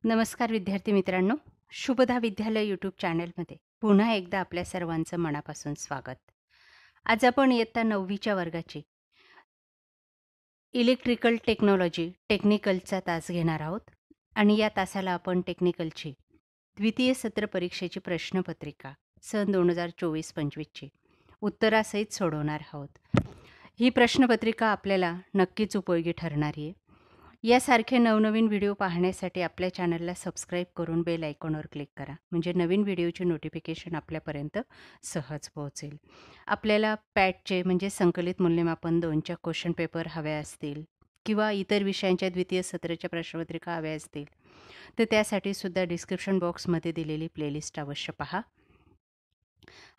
नमस्कार विद्यार्थी मित्रांनो, शुभदा विद्यालय यूट्यूब चॅनलमध्ये पुन्हा एकदा आपल्या सर्वांचं मनापासून स्वागत. आज आपण इयत्ता 9वीच्या वर्गाची इलेक्ट्रिकल टेक्नॉलॉजी टेक्निकलचा तास घेणार आहोत आणि या तासाला आपण टेक्निकलची द्वितीय सत्र परीक्षेची प्रश्नपत्रिका सन 2024-25ची उत्तरासहित सोडवणार आहोत. ही प्रश्नपत्रिका आपल्याला नक्कीच उपयोगी ठरणारी आहे. यासारखे नवनवीन व्हिडिओ पाहण्यासाठी आपल्या चॅनलला सबस्क्राईब करून बेल आयकॉनवर क्लिक करा, म्हणजे नवीन व्हिडिओचे नोटिफिकेशन आपल्यापर्यंत सहज पोहोचेल. आपल्याला पॅटचे म्हणजे संकलित मूल्यमापन 2च्या क्वेश्चन पेपर हव्या असतील किंवा इतर विषयांच्या द्वितीय सत्राच्या प्रश्नपत्रिका हव्या असतील तर त्यासाठी सुद्धा डिस्क्रिप्शन बॉक्समध्ये दिलेली प्लेलिस्ट अवश्य पहा.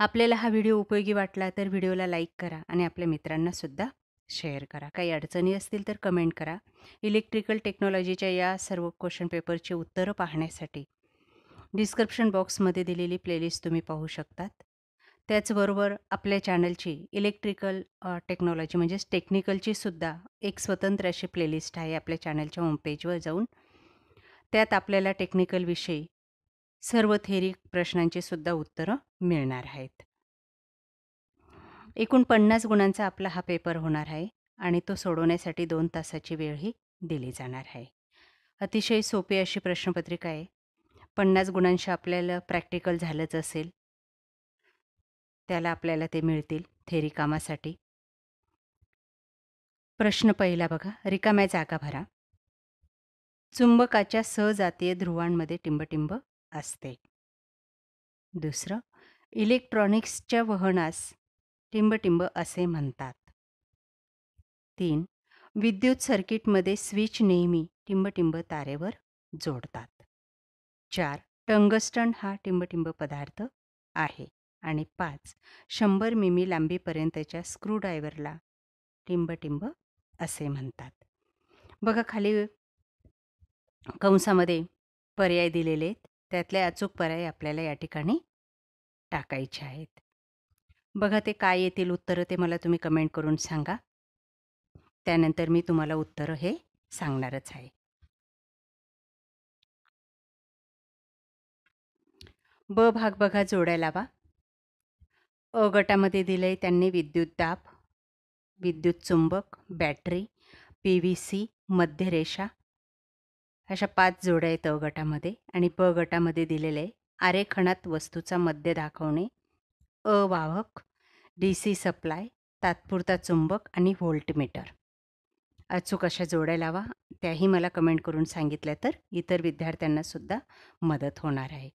आपल्याला हा व्हिडिओ उपयोगी वाटला तर व्हिडिओला लाईक करा आणि आपल्या मित्रांनासुद्धा शेअर करा. काही अडचणी असतील तर कमेंट करा. इलेक्ट्रिकल टेक्नॉलॉजीच्या या सर्व क्वेश्चन पेपरची उत्तरं पाहण्यासाठी डिस्क्रिप्शन बॉक्समध्ये दिलेली प्लेलिस्ट तुम्ही पाहू शकतात. त्याचबरोबर आपल्या चॅनलची इलेक्ट्रिकल टेक्नॉलॉजी म्हणजेच टेक्निकलची सुद्धा एक स्वतंत्र अशी प्लेलिस्ट आहे आपल्या चॅनलच्या होमपेजवर जाऊन. त्यात आपल्याला टेक्निकलविषयी सर्व थेरी प्रश्नांची सुद्धा उत्तरं मिळणार आहेत. एकूण 50 गुणांचा आपला हा पेपर होणार आहे आणि तो सोडवण्यासाठी 2 तासाची वेळही दिली जाणार आहे. अतिशय सोपी अशी प्रश्नपत्रिका आहे. 50 गुणांशी आपल्याला प्रॅक्टिकल झालंच असेल, त्याला आपल्याला ते मिळतील थेरी कामासाठी. प्रश्न पहिला बघा, रिकाम्या जागा भरा. चुंबकाच्या सजातीय ध्रुवांमध्ये टिंबटिंब असते. दुसरं, इलेक्ट्रॉनिक्सच्या वहनास टिंबटिंब असे म्हणतात. 3. विद्युत सर्किटमध्ये स्विच नेहमी टिंबटिंब तारेवर जोडतात. 4. टंगस्टन हा टिंबटिंब पदार्थ आहे. आणि 5. 100 मिमी लांबीपर्यंतच्या स्क्रूड्रायव्हरला टिंबटिंब असे म्हणतात. बघा खाली कंसामध्ये पर्याय दिलेले आहेत. त्यातले अचूक पर्याय आपल्याला या ठिकाणी टाकायचे आहेत. बघा ते काय येतील उत्तरं ते मला तुम्ही कमेंट करून सांगा. त्यानंतर मी तुम्हाला उत्तरं हे सांगणारच आहे. ब भाग बघा, जोड्या लावा. अ गटामध्ये दिलंय त्यांनी विद्युत दाब, विद्युत चुंबक, बॅटरी, PVC, मध्यरेषा अशा 5 जोड्या आहेत अ गटामध्ये. आणि ब गटामध्ये दिलेलं आहे आरेखनात वस्तूचा मध्य दाखवणे, अवाहक, DC सप्लाय, तात्पुरता चुंबक आणि व्होल्टमीटर. अचूक अशा जोड्या लावा. त्याही मला कमेंट करून सांगितल्या तर इतर विद्यार्थ्यांना सुद्धा मदत होणार आहे.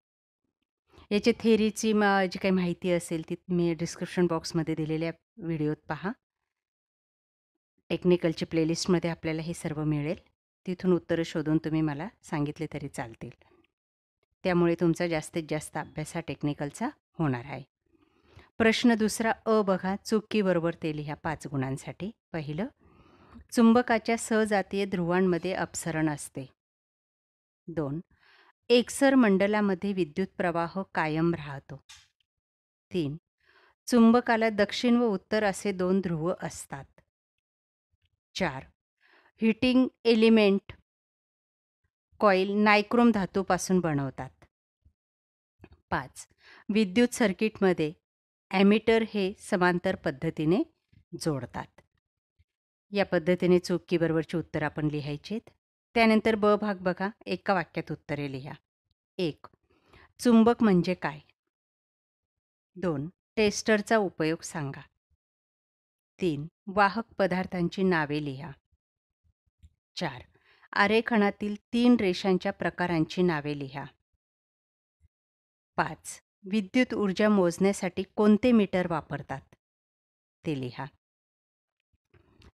याची थेरीची जी काही माहिती असेल ती मी डिस्क्रिप्शन बॉक्समध्ये दिलेल्या व्हिडिओत पहा. टेक्निकलची प्लेलिस्टमध्ये आपल्याला हे सर्व मिळेल. तिथून उत्तरं शोधून तुम्ही मला सांगितले तरी चालतील. त्यामुळे तुमचा जास्तीत जास्त अभ्यास हा टेक्निकलचा होणार आहे. प्रश्न दुसरा अ बघा, चुकीबरोबर ते लिहा 5 गुणांसाठी. पहिलं, चुंबकाच्या सजातीय ध्रुवांमध्ये अपसरण असते. 2. एकसर मंडलामध्ये विद्युत प्रवाह कायम राहतो. 3. चुंबकाला दक्षिण व उत्तर असे 2 ध्रुव असतात. 4. हीटिंग एलिमेंट कॉईल नायक्रोम धातूपासून बनवतात. 5. विद्युत सर्किटमध्ये ॲमीटर हे समांतर पद्धतीने जोडतात. या पद्धतीने चुकीबरोबरची उत्तरं आपण लिहायची आहेत. त्यानंतर ब भाग बघा, एका वाक्यात उत्तरे लिहा. 1. चुंबक म्हणजे काय? 2. टेस्टरचा उपयोग सांगा. 3. वाहक पदार्थांची नावे लिहा. 4. आरेखनातील 3 रेषांच्या प्रकारांची नावे लिहा. 5. विद्युत ऊर्जा मोजण्यासाठी कोणते मीटर वापरतात ते लिहा.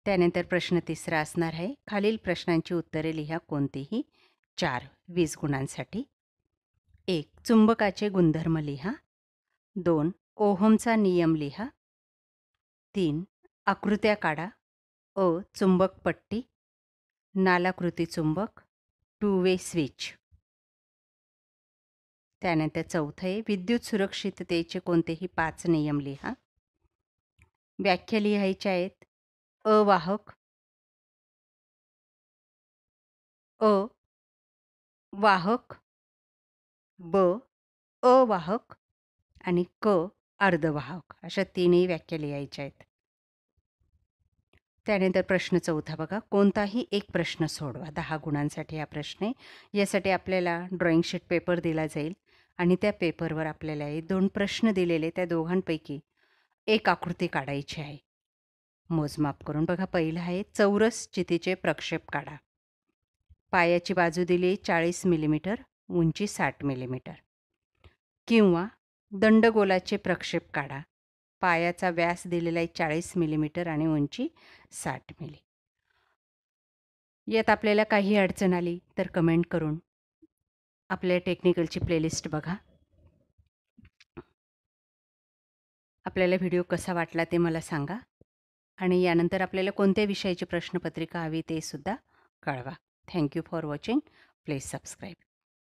त्यानंतर प्रश्न तिसरा असणार आहे, खालील प्रश्नांची उत्तरे लिहा कोणतीही 4 20 गुणांसाठी. 1. चुंबकाचे गुणधर्म लिहा. 2. ओहमचा नियम लिहा. 3. आकृत्या काढा. अ. चुंबक पट्टी, नालाकृती चुंबक, 2 वे स्विच. त्यानंतर चौथं आहे, विद्युत सुरक्षिततेचे कोणतेही 5 नियम लिहा. व्याख्या लिहायच्या आहेत. अवाहक, अ वाहक, ब अवाहक आणि क अर्धवाहक अशा तीनही व्याख्या लिहायच्या आहेत. त्यानंतर प्रश्न 4 बघा. कोणताही एक प्रश्न सोडवा. 10 गुणांसाठी हा प्रश्न आहे. यासाठी आपल्याला ड्रॉइंग शीट पेपर दिला जाईल आणि त्या पेपरवर आपल्याला हे 2 प्रश्न दिलेले, त्या दोघांपैकी एक आकृती काढायची आहे. मोजमाप करून बघा. पहिलं आहे चौरस चितीचे प्रक्षेप काढा. पायाची बाजू दिली 40 मिलीमीटर, उंची 60 मिलीमीटर. किंवा दंडगोलाचे प्रक्षेप काढा. पायाचा व्यास दिलेला आहे 40 मिलीमीटर आणि उंची 60 मिली. यात आपल्याला काही अडचण आली तर कमेंट करून आपल्या टेक्निकलची प्लेलिस्ट बघा. आपल्याला व्हिडिओ कसा वाटला ते मला सांगा आणि यानंतर आपल्याला कोणत्या विषयाची प्रश्नपत्रिका हवी ते सुद्धा कळवा. Thank you for watching. Please subscribe.